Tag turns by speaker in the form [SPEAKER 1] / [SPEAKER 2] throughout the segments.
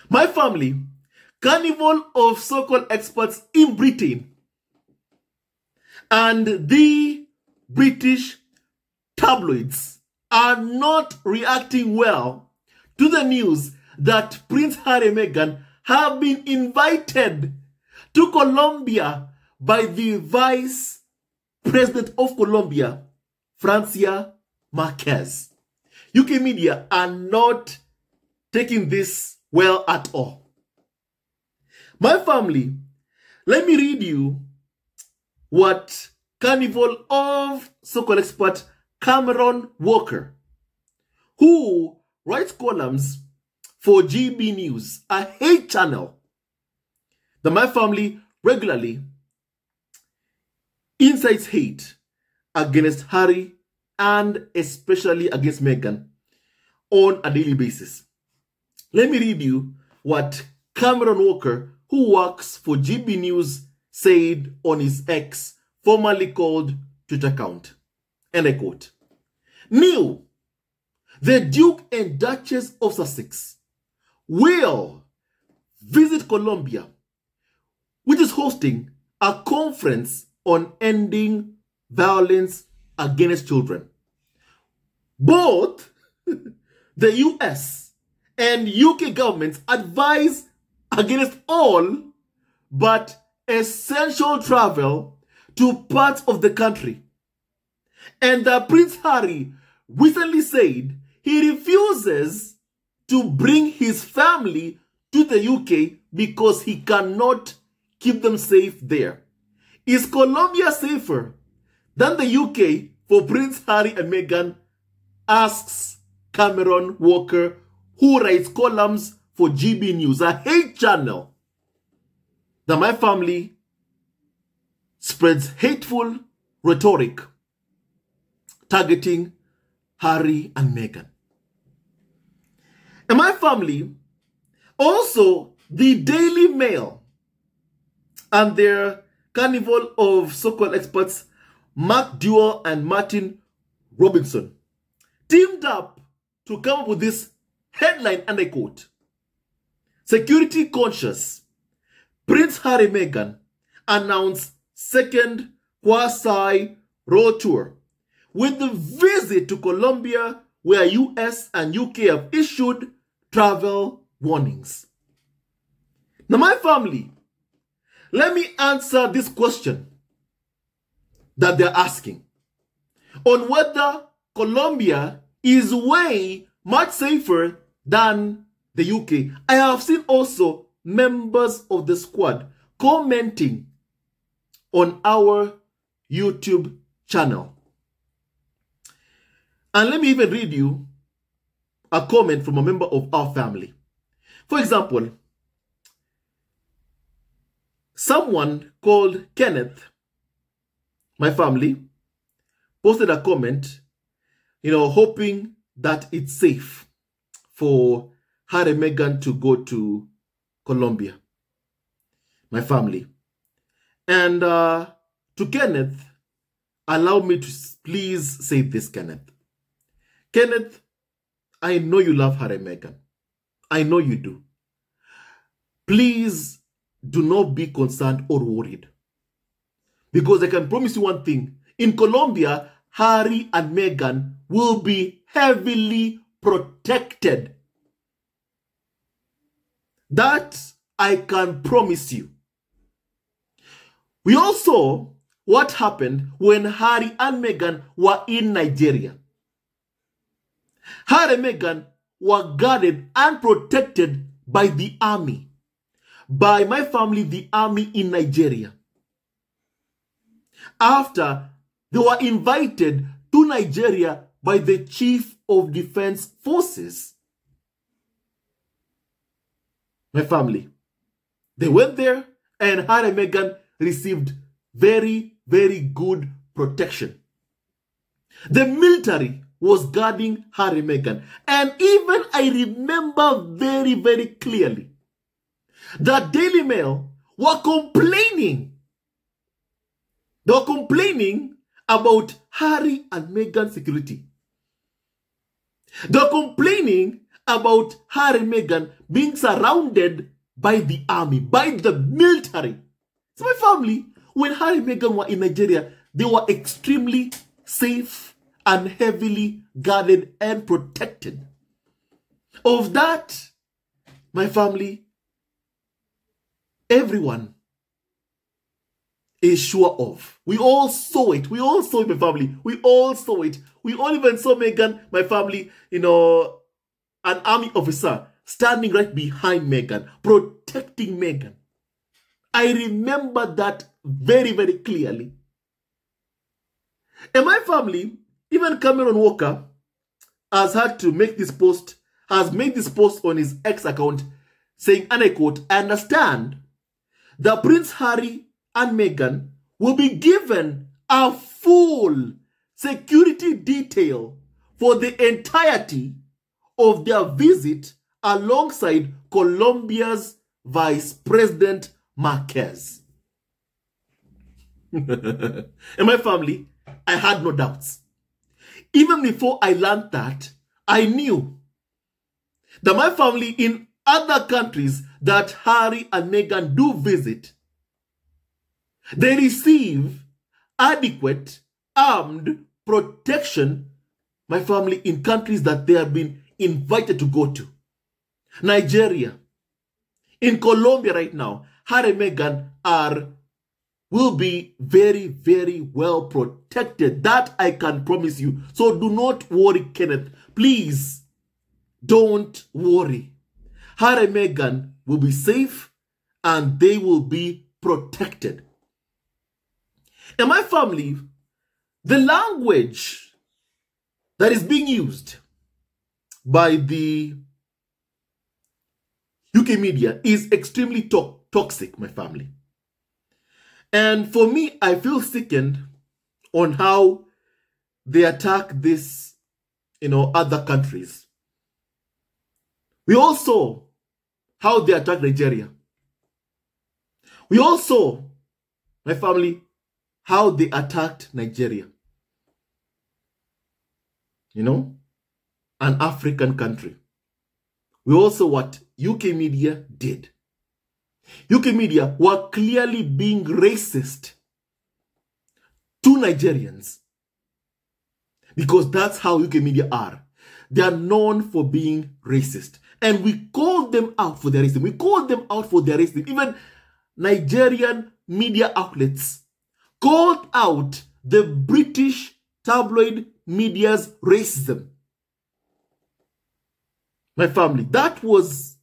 [SPEAKER 1] My family, carnival of so-called experts in Britain and the British tabloids are not reacting well to the news that Prince Harry and Meghan have been invited to Colombia by the Vice President of Colombia, FRANCIA MARQUEZ. UK media are not taking this well at all. My family, let me read you what Carnival of so-called expert Cameron Walker, who writes columns for GB News, a hate channel that my family regularly incites hate against Harry and especially against Meghan on a daily basis. Let me read you what Cameron Walker, who works for GB News, said on his X, formerly called Twitter account. And I quote, "Neil, the Duke and Duchess of Sussex will visit Colombia, which is hosting a conference on ending violence against children. Both the US and UK governments advise against all but essential travel to parts of the country. And Prince Harry recently said he refuses to bring his family to the UK because he cannot keep them safe there. Is Colombia safer than the UK for Prince Harry and Meghan?" asks Cameron Walker, who writes columns for GB News, a hate channel that my family spreads hateful rhetoric targeting Harry and Meghan. And my family, also the Daily Mail and their carnival of so-called experts, Mark Dewar and Martin Robinson, teamed up to come up with this headline, and I quote, "Security conscious Prince Harry and Meghan announced second quasi-road tour with the visit to Colombia, where US and UK have issued travel warnings." Now, my family, let me answer this question that they're asking on whether Colombia is way much safer than the UK. I have seen also members of the squad commenting on our YouTube channel. And let me even read you a comment from a member of our family. For example, someone called Kenneth, my family, posted a comment, hoping that it's safe for Harry and Meghan to go to Colombia, my family. And to Kenneth, allow me to please say this, Kenneth. Kenneth, I know you love Harry and Meghan. I know you do. Please do not be concerned or worried. Because I can promise you one thing. In Colombia, Harry and Meghan will be heavily protected. That I can promise you. We all saw what happened when Harry and Meghan were in Nigeria. Harry and Meghan were guarded and protected by the army. By my family, the army in Nigeria. After they were invited to Nigeria by the Chief of Defense Forces. My family, they went there and Harry and Meghan received very, very good protection. The military was guarding Harry and Meghan. And even I remember very, very clearly that Daily Mail were complaining. They were complaining about Harry and Meghan's security. They were complaining about Harry and Meghan being surrounded by the army, by the military. So my family, when Harry and Meghan were in Nigeria, they were extremely safe and heavily guarded and protected. Of that, my family, everyone is sure of. We all saw it. We all saw it, my family. We all saw it. We all even saw Meghan, my family, an army officer standing right behind Meghan, protecting Meghan. I remember that very, very clearly. And my family, even Cameron Walker, has made this post on his X account saying, and I quote, "I understand that Prince Harry and Meghan will be given a full security detail for the entirety of their visit alongside Colombia's Vice President MARQUEZ." And my family, I had no doubts. Even before I learned that, I knew that my family in other countries that Harry and Meghan do visit, they receive adequate armed protection, my family, in countries that they have been invited to go to. Nigeria, in Colombia right now, Harry and Meghan will be very, very well protected. That I can promise you. So do not worry, Kenneth. Please, don't worry. Harry and Meghan will be safe and they will be protected. And my family, the language that is being used by the UK media is extremely toxic, my family. And for me, I feel sickened on how they attack this, other countries. We all saw how they attacked Nigeria. We all saw, my family, how they attacked Nigeria. An African country. We all saw what UK media did. UK media were clearly being racist to Nigerians because that's how UK media are. They are known for being racist. And we called them out for their racism. We called them out for their racism. Even Nigerian media outlets called out the British tabloid media's racism. My family, that was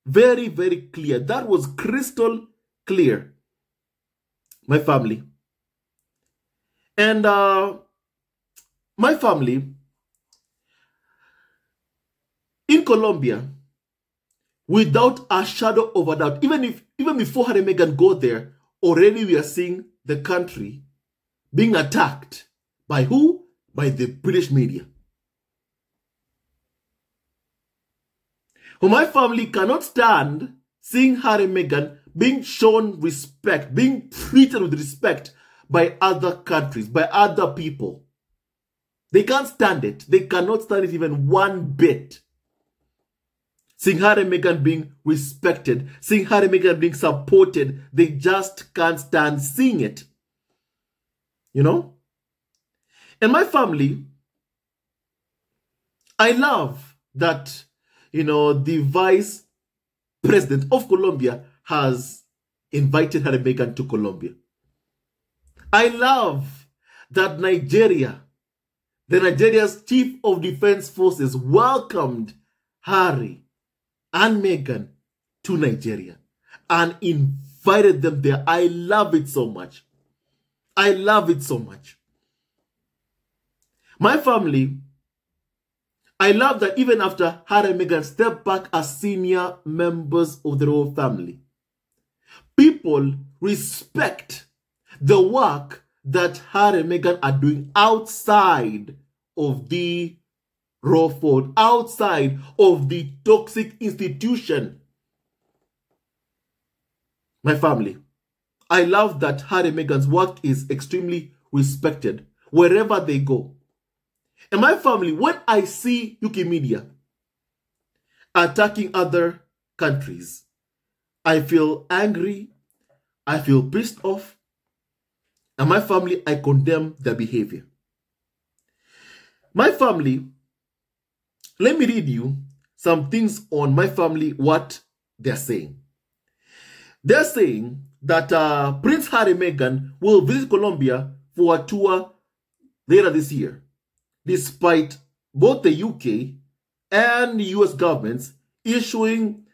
[SPEAKER 1] very, very clear. That was crystal clear. My family. And my family, in Colombia, without a shadow of a doubt, even before Harry and Meghan go there, already we are seeing the country being attacked. By who? By the British media. My family cannot stand seeing Harry and Meghan being shown respect, being treated with respect by other countries, by other people. They can't stand it. They cannot stand it even one bit. Seeing Harry and Meghan being respected, seeing Harry and Meghan being supported, they just can't stand seeing it. And my family, I love that the vice president of Colombia has invited Harry and Meghan to Colombia. I love that Nigeria's chief of defense forces welcomed Harry and Meghan to Nigeria and invited them there. I love it so much. I love it so much. My family, I love that even after Harry and Meghan stepped back as senior members of the royal family, people respect the work that Harry and Meghan are doing outside of the royal fold, outside of the toxic institution. My family, I love that Harry and Meghan's work is extremely respected wherever they go. And my family, when I see UK media attacking other countries. I feel angry, I feel pissed off, and my family, I condemn their behavior. My family, let me read you some things on my family, what they're saying. They're saying that Prince Harry and Meghan will visit Colombia for a tour later this year, despite both the UK and the US governments issuing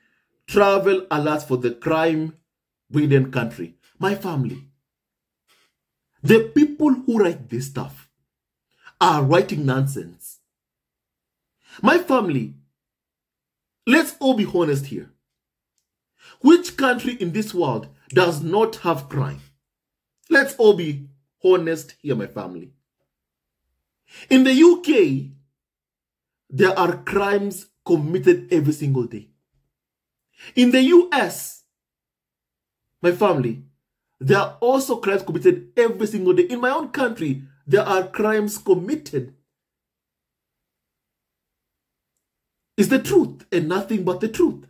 [SPEAKER 1] travel alerts for the crime-ridden country. My family, the people who write this stuff are writing nonsense. My family, let's all be honest here. Which country in this world does not have crime? Let's all be honest here, my family. In the UK, there are crimes committed every single day. In the US, my family, there are also crimes committed every single day. In my own country, there are crimes committed. It's the truth and nothing but the truth.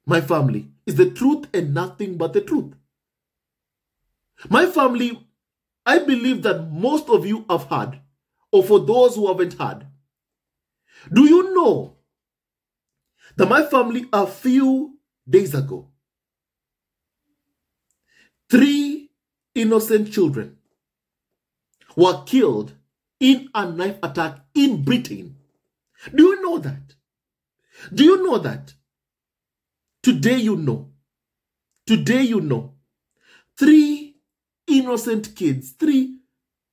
[SPEAKER 1] My family, is the truth and nothing but the truth. My family, I believe that most of you have heard, or for those who haven't heard, do you know that my family a few days ago, 3 innocent children were killed in a knife attack in Britain? Do you know that? Do you know that? Today you know. Today you know. 3 innocent kids, 3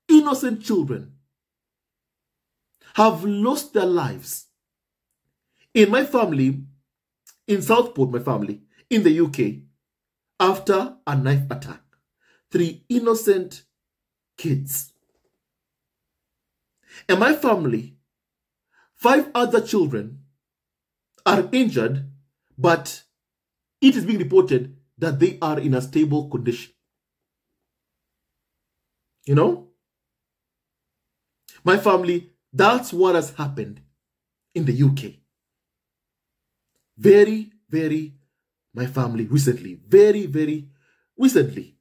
[SPEAKER 1] innocent children have lost their lives. In my family, in Southport, my family, in the UK, after a knife attack. 3 innocent kids. And my family, 5 other children are injured, but it is being reported that they are in a stable condition. You know? My family, that's what has happened in the UK. Very, my family, recently. Very recently.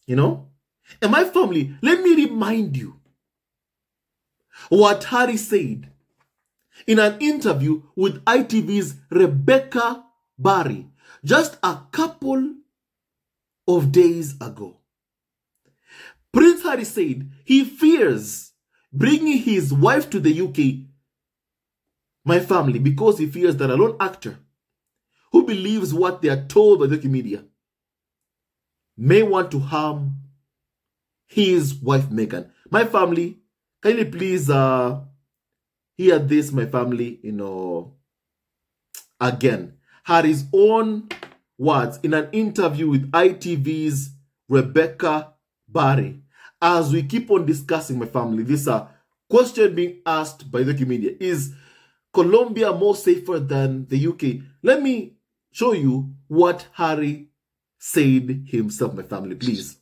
[SPEAKER 1] You know? And my family, let me remind you what Harry said in an interview with ITV's Rebecca Barry just a couple of days ago. Prince Harry said he fears bringing his wife to the UK, my family, because he fears that a lone actor who believes what they are told by the media may want to harm his wife Meghan. My family, kindly please hear this, my family, again. Harry's own words in an interview with ITV's Rebecca Barry. As we keep on discussing, my family, this question being asked by the media: is Colombia more safer than the UK? Let me show you what Harry said himself, my family, please.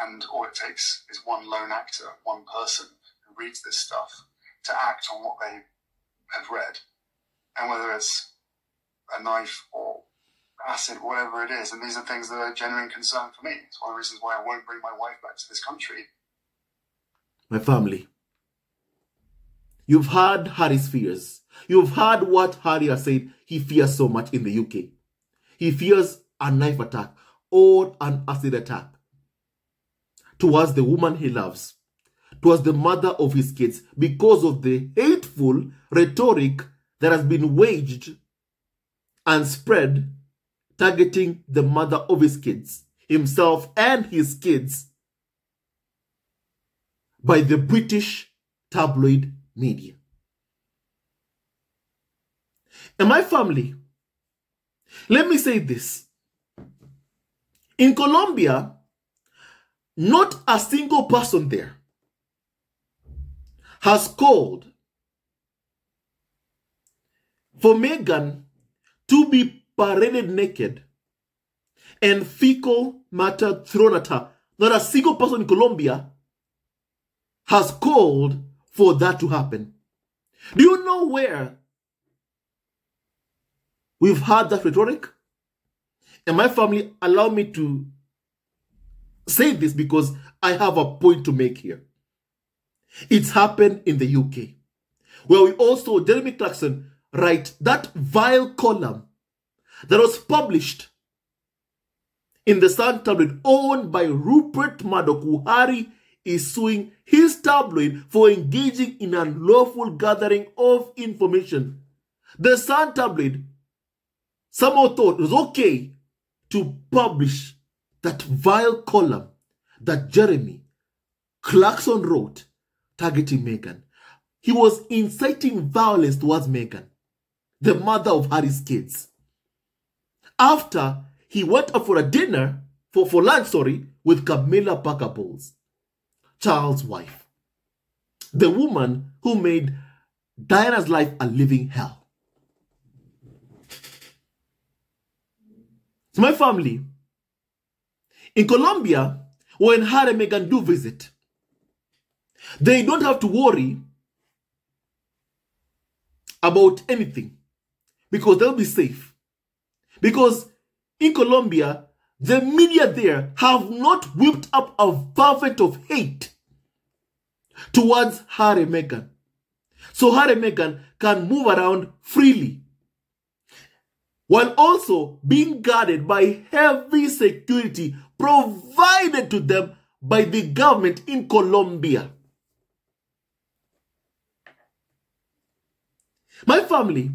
[SPEAKER 2] And all it takes is one lone actor, one person who reads this stuff to act on what they have read. And whether it's a knife or acid, whatever it is, and these are things that are a genuine concern for me. It's one of the reasons why I won't bring my wife back to this country.
[SPEAKER 1] My family, you've heard Harry's fears. You've heard what Harry has said he fears so much in the UK. He fears a knife attack or an acid attack towards the woman he loves, towards the mother of his kids, because of the hateful rhetoric that has been waged and spread targeting the mother of his kids, himself and his kids, by the British tabloid media. And my family, let me say this. In Colombia, not a single person there has called for Meghan to be paraded naked and fecal matter thrown at her. Not a single person in Colombia has called for that to happen. Do you know where we've had that rhetoric? And my family allow me to say this because I have a point to make here. It's happened in the UK, where we also, Jeremy Clarkson, write that vile column that was published in the Sun tabloid owned by Rupert Murdoch, who Harry is suing his tabloid for engaging in unlawful gathering of information. The Sun tabloid somehow thought it was okay to publish that vile column that Jeremy Clarkson wrote targeting Meghan. He was inciting violence towards Meghan, the mother of Harry's kids, after he went out for a dinner, for lunch, with Camilla Parker Bowles, Charles' wife, the woman who made Diana's life a living hell. So my family, in Colombia, when Harry and Meghan do visit, they don't have to worry about anything because they'll be safe. Because in Colombia, the media there have not whipped up a fervent of hate towards Harry and Meghan. So Harry and Meghan can move around freely, while also being guarded by heavy security provided to them by the government in Colombia. My family,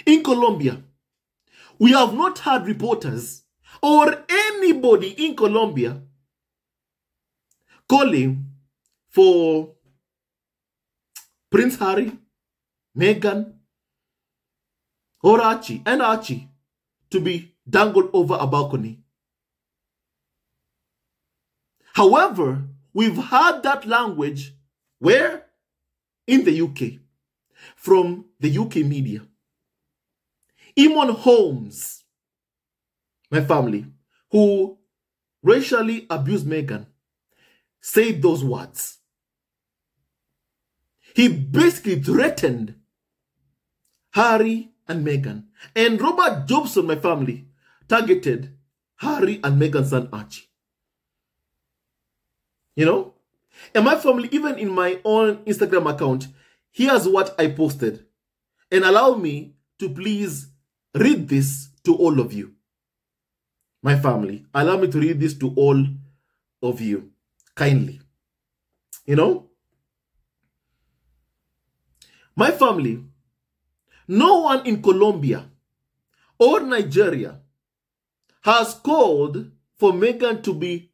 [SPEAKER 1] in Colombia, we have not had reporters or anybody in Colombia calling for Prince Harry, Meghan, or Archie to be dangled over a balcony. However, we've had that language where? In the UK, from the UK media. Eamon Holmes, my family, who racially abused Meghan, said those words. He basically threatened Harry and Meghan. And Robert Jobson, my family, targeted Harry and Meghan's son Archie. You know? And my family, even in my own Instagram account, here's what I posted. And allow me to please read this to all of you. My family, allow me to read this to all of you kindly. You know? My family, no one in Colombia or Nigeria has called for Meghan to be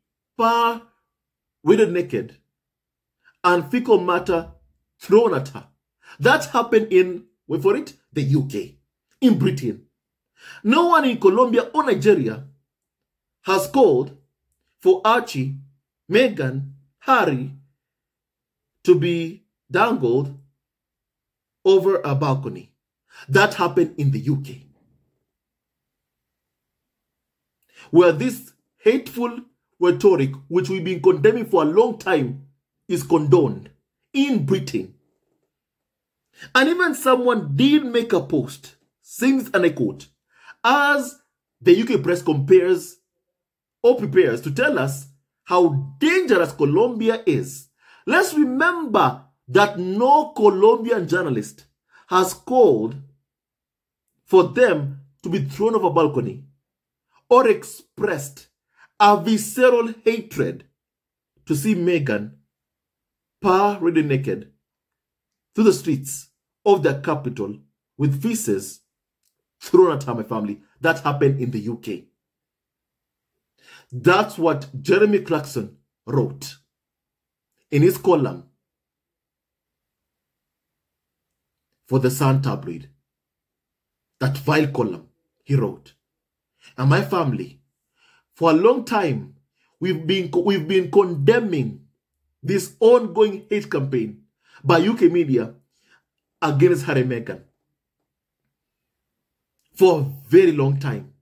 [SPEAKER 1] riddled naked and fecal matter thrown at her. That happened in, wait for it, the UK, in Britain. No one in Colombia or Nigeria has called for Archie, Meghan, Harry to be dangled over a balcony. That happened in the UK, where this hateful rhetoric, which we've been condemning for a long time, is condoned in Britain. And even someone did make a post, saying, and I quote, as the UK press prepares to tell us how dangerous Colombia is, let's remember that no Colombian journalist has called for them to be thrown off a balcony or expressed a visceral hatred to see Meghan riddled naked through the streets of the capital with feces thrown at her, my family. That happened in the UK. That's what Jeremy Clarkson wrote in his column for the Sun tabloid. That vile column he wrote. And my family, for a long time, we've been condemning this ongoing hate campaign by UK media against Harry and Meghan for a very long time.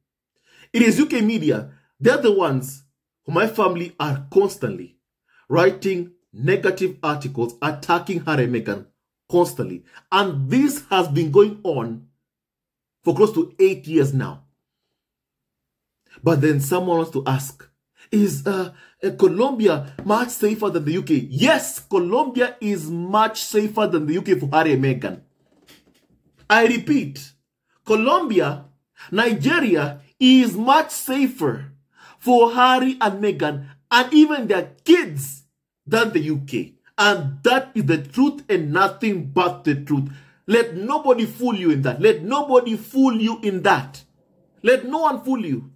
[SPEAKER 1] It is UK media, they're the ones who my family are constantly writing negative articles attacking Harry and Meghan constantly. And this has been going on for close to 8 years now. But then someone wants to ask, is Colombia much safer than the UK? Yes, Colombia is much safer than the UK for Harry and Meghan. I repeat, Colombia, Nigeria is much safer for Harry and Meghan and even their kids than the UK. And that is the truth and nothing but the truth. Let nobody fool you in that. Let nobody fool you in that. Let no one fool you.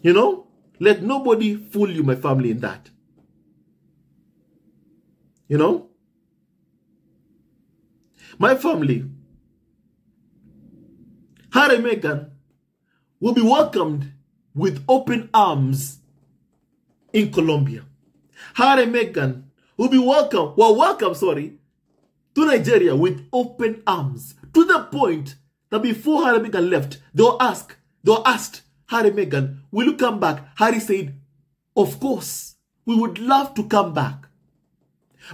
[SPEAKER 1] You know? Let nobody fool you, my family, in that. You know? My family, Harry and Meghan will be welcomed with open arms in Colombia. Harry and Meghan will be welcome to Nigeria with open arms. To the point that before Harry and Meghan left, they were asked, Harry and Meghan, will you come back? Harry said, of course, we would love to come back.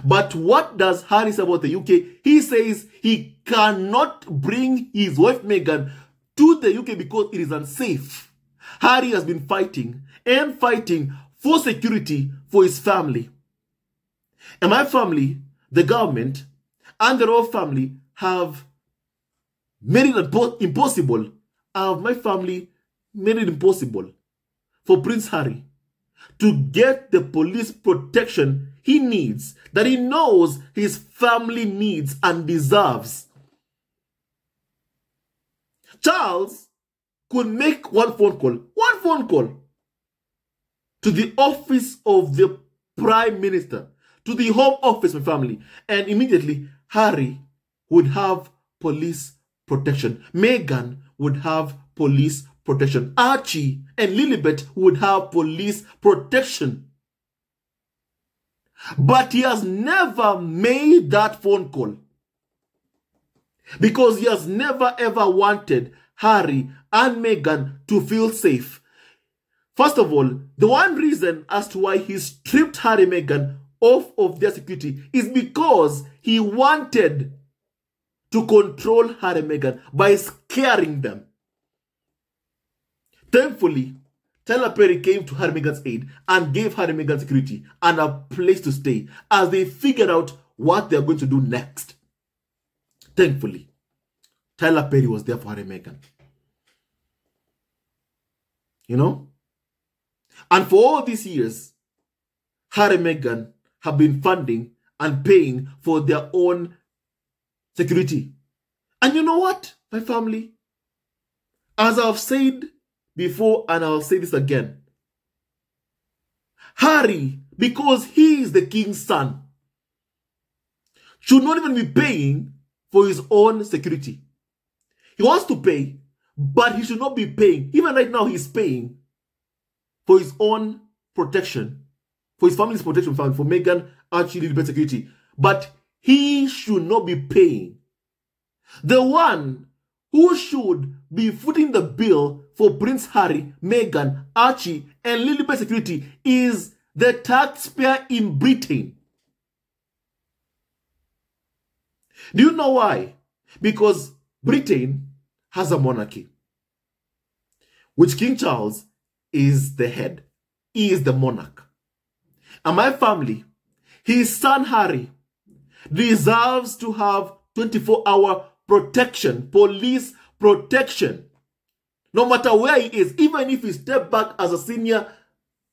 [SPEAKER 1] But what does Harry say about the UK? He says he cannot bring his wife Meghan to the UK because it is unsafe. Harry has been fighting for security for his family. And my family, the government, and the royal family have made it impossible. My family made it impossible for Prince Harry to get the police protection he needs, that he knows his family needs and deserves. Charles could make one phone call to the office of the Prime Minister, to the Home Office, my family, and immediately Harry would have police protection. Meghan would have police protection. Archie and Lilibet would have police protection. But he has never made that phone call because he has never ever wanted Harry and Meghan to feel safe. First of all, the one reason as to why he stripped Harry and Meghan off of their security is because he wanted to control Harry and Meghan by scaring them. Thankfully, Tyler Perry came to Harry and Meghan's aid and gave Harry and Meghan security and a place to stay as they figured out what they're going to do next. Thankfully, Tyler Perry was there for Harry and Meghan. You know? And for all these years, Harry and Meghan have been funding and paying for their own security. And you know what, my family? As I've said before, and I'll say this again, Harry, because he is the king's son, should not even be paying for his own security. He wants to pay, but he should not be paying. Even right now, he's paying for his own protection, for his family's protection, for Meghan, Archie, Lilibet security. But he should not be paying. The one who should be footing the bill for Prince Harry, Meghan, Archie, and Lilibet security is the taxpayer in Britain. Do you know why? Because Britain has a monarchy, which King Charles is the head. He is the monarch. And my family, his son Harry, deserves to have 24-hour protection, police protection, no matter where he is, even if he steps back as a senior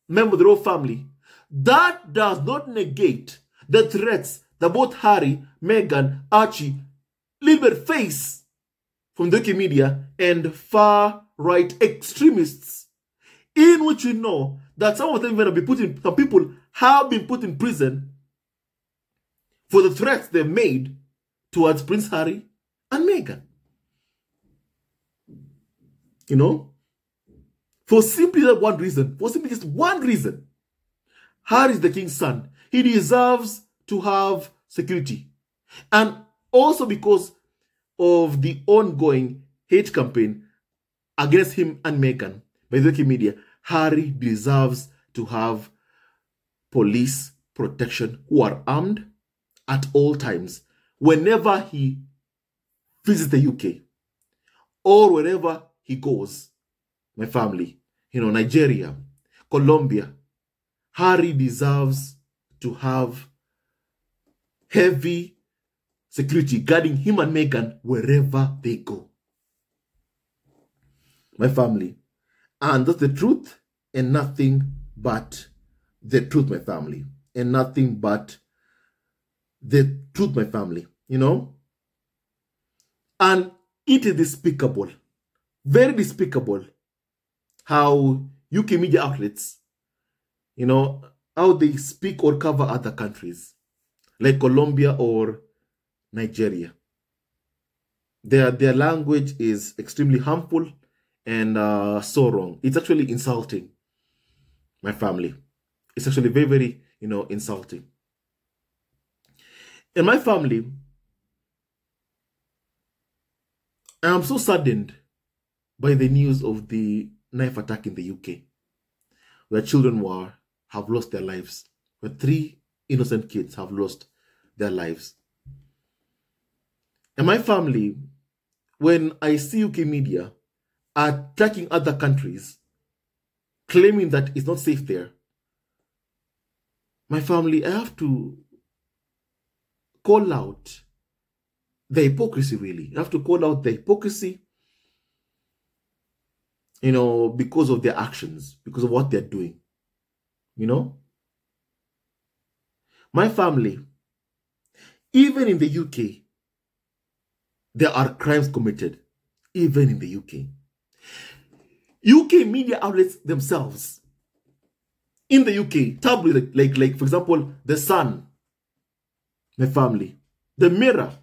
[SPEAKER 1] member of the royal family. That does not negate the threats that both Harry, Meghan, Archie, Lilibet face from the UK media and far-right extremists, in which we know that some of them even have been some people have been put in prison for the threats they made towards Prince Harry and Meghan. You know? For simply that one reason, for simply just one reason. Harry is the king's son. He deserves to have security. And also because of the ongoing hate campaign against him and Meghan by the UK media, Harry deserves to have police protection who are armed at all times whenever he visits the UK or wherever he goes, my family, Nigeria, Colombia, Harry deserves to have heavy security guarding him and Meghan wherever they go. My family. And that's the truth and nothing but the truth, my family. And nothing but the truth, my family. And it is despicable, very despicable, how UK media outlets, how they speak or cover other countries, like Colombia or Nigeria. Their language is extremely harmful and so wrong. It's actually insulting, my family. It's actually very, very, insulting. In my family, I am so saddened by the news of the knife attack in the UK, where children have lost their lives, where 3 innocent kids have lost their lives. In my family, when I see UK media attacking other countries, claiming that it's not safe there, my family, I have to call out the hypocrisy, really. I have to call out the hypocrisy, because of their actions, because of what they're doing. My family, even in the UK, there are crimes committed, even in the UK. UK media outlets themselves, in the UK, tabloid, like for example, The Sun, my family, The Mirror,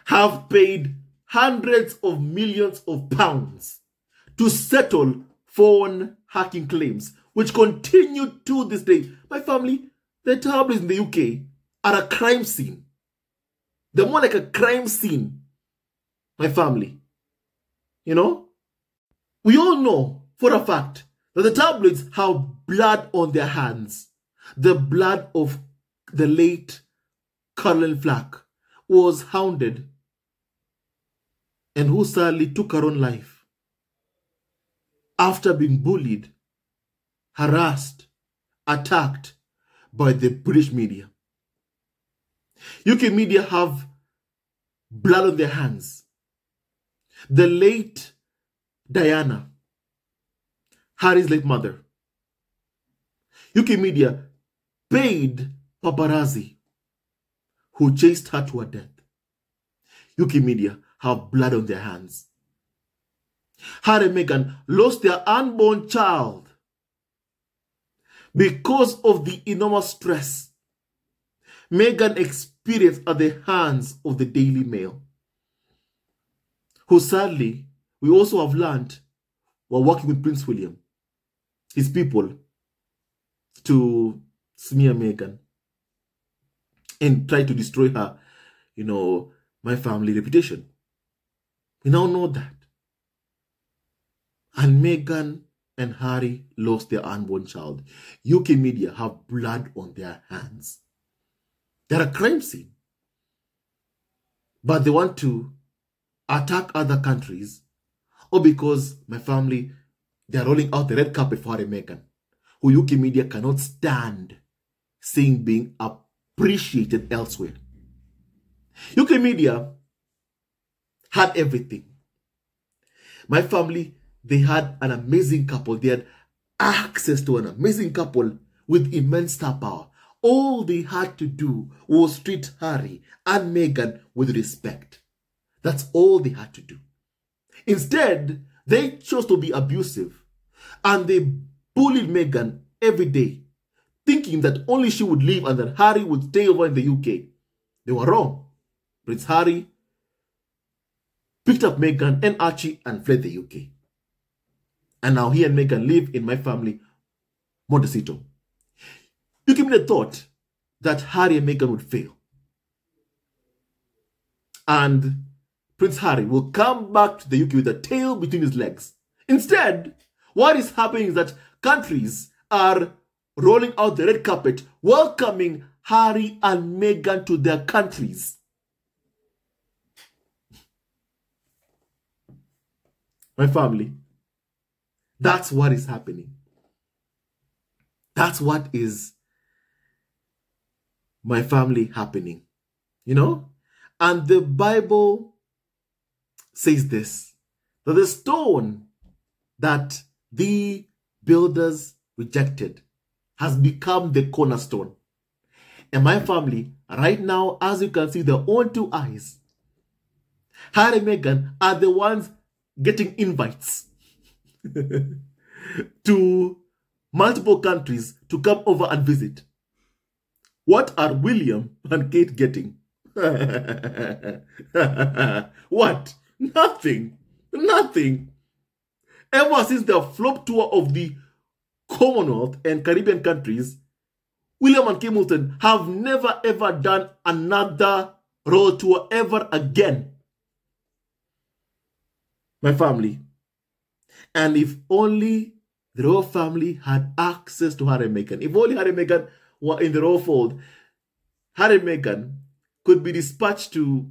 [SPEAKER 1] have paid hundreds of millions of pounds to settle phone hacking claims, which continue to this day. My family, the tabloids in the UK are a crime scene. They're more like a crime scene, my family. We all know for a fact that the tabloids have blood on their hands. The blood of the late Caroline Flack was hounded and who sadly took her own life after being bullied, harassed, attacked by the British media. UK media have blood on their hands. The late Diana, Harry's late mother, UK media paid paparazzi who chased her to her death. UK media have blood on their hands. Harry and Meghan lost their unborn child because of the enormous stress Meghan experienced at the hands of the Daily Mail, who sadly, we also have learned, were working with Prince William, his people, to smear Meghan and try to destroy her, my family reputation. We now know that. And Meghan and Harry lost their unborn child. UK media have blood on their hands. They're a crime scene. But they want to attack other countries, or because, my family, they're rolling out the red carpet for Harry and Meghan, who UK media cannot stand seeing being appreciated elsewhere. UK media had everything. My family, they had an amazing couple. They had access to an amazing couple with immense star power. All they had to do was treat Harry and Meghan with respect. That's all they had to do. Instead, they chose to be abusive, and they bullied Meghan every day, thinking that only she would leave and that Harry would stay over in the UK. They were wrong. Prince Harry picked up Meghan and Archie and fled the UK. And now he and Meghan live in my family, Montecito. You give me the thought that Harry and Meghan would fail, and Prince Harry will come back to the UK with a tail between his legs. Instead, what is happening is that countries are rolling out the red carpet, welcoming Harry and Meghan to their countries. My family, that's what is happening. That's what is, my family, happening. You know? And the Bible says this, that the stone that the builders rejected has become the cornerstone. And my family, right now, as you can see, their own two eyes, Harry and Meghan are the ones getting invites to multiple countries to come over and visit. What are William and Kate getting? What? Nothing. Nothing. Ever since the flop tour of the Commonwealth and Caribbean countries, William and Kate Middleton have never ever done another royal tour ever again. My family. And if only the royal family had access to Harry and Meghan, if only Harry and Meghan were in the royal fold, Harry and Meghan could be dispatched to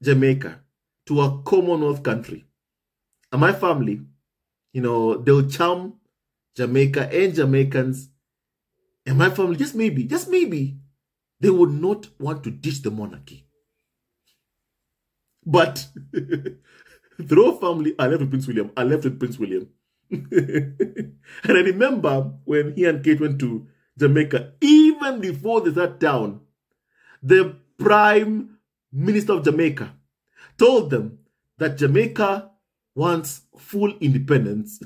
[SPEAKER 1] Jamaica, to a Commonwealth country. And my family, you know, they'll charm Jamaica and Jamaicans. And my family, just maybe, they would not want to ditch the monarchy. But the royal family are left with Prince William. And I remember when he and Kate went to Jamaica, even before they sat down, the Prime Minister of Jamaica told them that Jamaica wants full independence.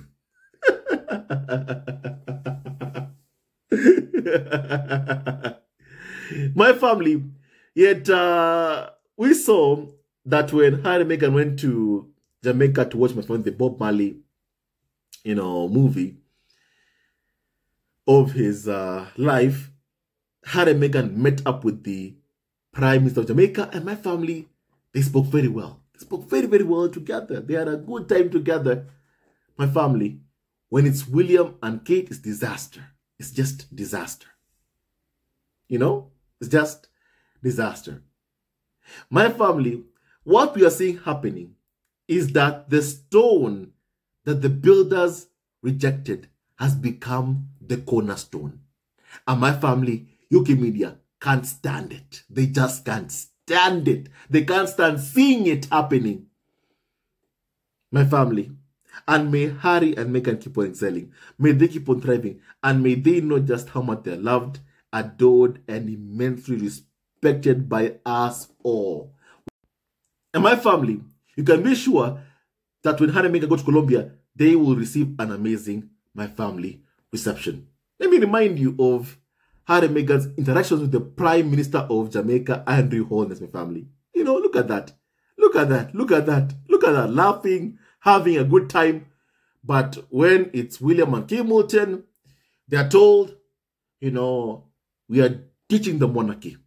[SPEAKER 1] My family, yet we saw that when Harry and Meghan went to Jamaica to watch my friend the Bob Marley, you know, movie of his life, Harry and Meghan met up with the Prime Minister of Jamaica, and my family, they spoke very well. They spoke very, very well together. They had a good time together. My family, when it's William and Kate, it's disaster. It's just disaster. You know? It's just disaster. My family, what we are seeing happening is that the stone that the builders rejected has become the cornerstone. And my family, UK media, can't stand it. They just can't stand it. They can't stand seeing it happening. My family, and may Harry and Meghan keep on excelling. May they keep on thriving. And may they know just how much they're loved, adored, and immensely respected by us all. And my family, you can be sure that when Harry and Meghan go to Colombia, they will receive an amazing, my family, reception. Let me remind you of Harry and Meghan's interactions with the Prime Minister of Jamaica, Andrew Holness, my family. You know, look at that. Look at that. Look at that. Look at that. Laughing, having a good time. But when it's William and Kate Middleton, they are told, you know, we are teaching the monarchy.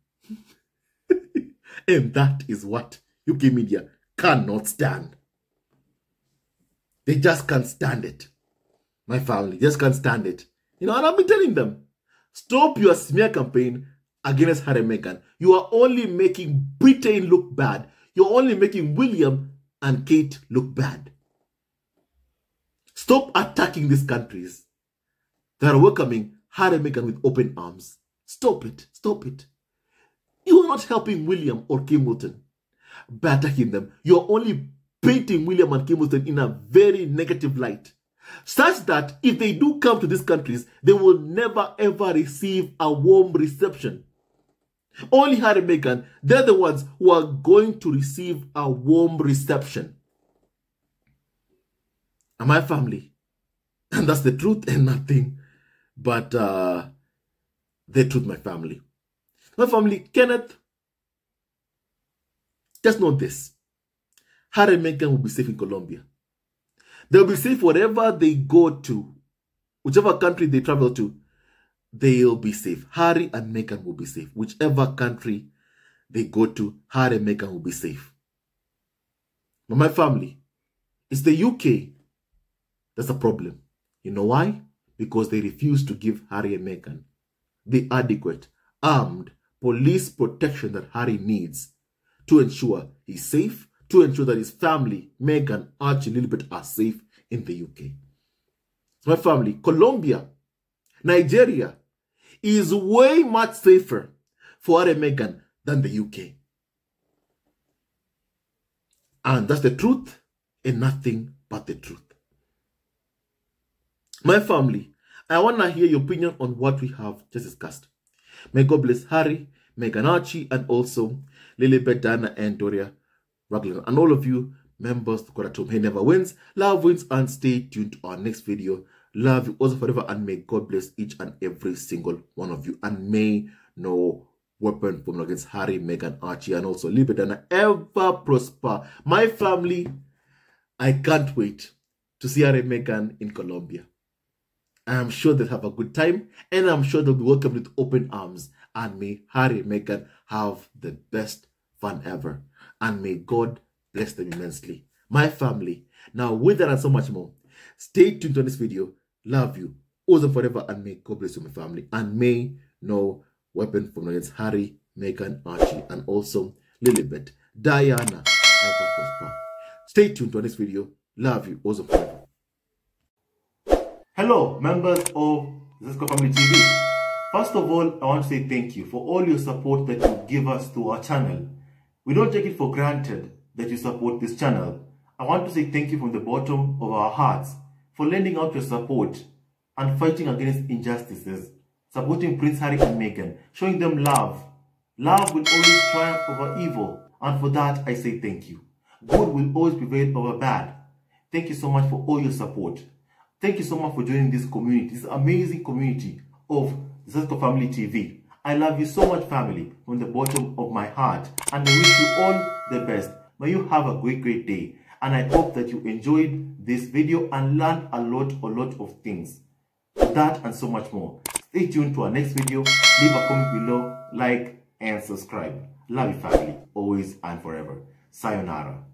[SPEAKER 1] And that is what UK media cannot stand. They just can't stand it. My family just can't stand it. You know, and I've been telling them, stop your smear campaign against Harry and Meghan. You are only making Britain look bad. You're only making William and Kate look bad. Stop attacking these countries that are welcoming Harry and Meghan with open arms. Stop it. Stop it. You are not helping William or Kate Middleton by attacking them. You're only painting William and Kate Middleton in a very negative light, such that if they do come to these countries, they will never ever receive a warm reception. Only Harry and Meghan, they're the ones who are going to receive a warm reception. And my family, and that's the truth and nothing but the truth, my family. My family, Kenneth, just know this. Harry and Meghan will be safe in Colombia. They'll be safe wherever they go to. Whichever country they travel to, they'll be safe. Harry and Meghan will be safe. Whichever country they go to, Harry and Meghan will be safe. But my family, it's the UK that's a problem. You know why? Because they refuse to give Harry and Meghan the adequate, armed police protection that Harry needs to ensure he's safe, to ensure that his family, Meghan, Archie, Lilibet, are safe in the UK. So my family, Colombia, Nigeria is way much safer for Harry and Meghan than the UK. And that's the truth and nothing but the truth. My family, I want to hear your opinion on what we have just discussed. May God bless Harry, Meghan, Archie, and also Lilibet, Diana, and Doria Raglan. And all of you members to God at home. He never wins, love wins, and stay tuned to our next video. Love you also forever, and may God bless each and every single one of you. And may no weapon formed against Harry, Meghan, Archie, and also Lilibet, Diana ever prosper. My family, I can't wait to see Harry and Meghan in Colombia. I am sure they'll have a good time, and I'm sure they'll be welcomed with open arms. And may Harry and Meghan have the best fun ever. And may God bless them immensely. My family, now with that and so much more, stay tuned to this video. Love you, also forever, and may God bless you, my family. And may no weapon formed against Harry, Meghan, Archie, and also Lilibet, Diana ever prosper. Stay tuned to this video. Love you, also forever. Hello, members of Zesco Family TV. First of all, I want to say thank you for all your support that you give us to our channel. We don't take it for granted that you support this channel. I want to say thank you from the bottom of our hearts for lending out your support and fighting against injustices, supporting Prince Harry and Meghan, showing them love. Love will always triumph over evil, and for that I say thank you. Good will always prevail over bad. Thank you so much for all your support. Thank you so much for joining this community, this amazing community of Zesco Family TV. I love you so much, family, from the bottom of my heart, and I wish you all the best. May you have a great day, and I hope that you enjoyed this video and learned a lot of things. That and so much more. Stay tuned to our next video. Leave a comment below, like, and subscribe. Love you, family, always and forever. Sayonara.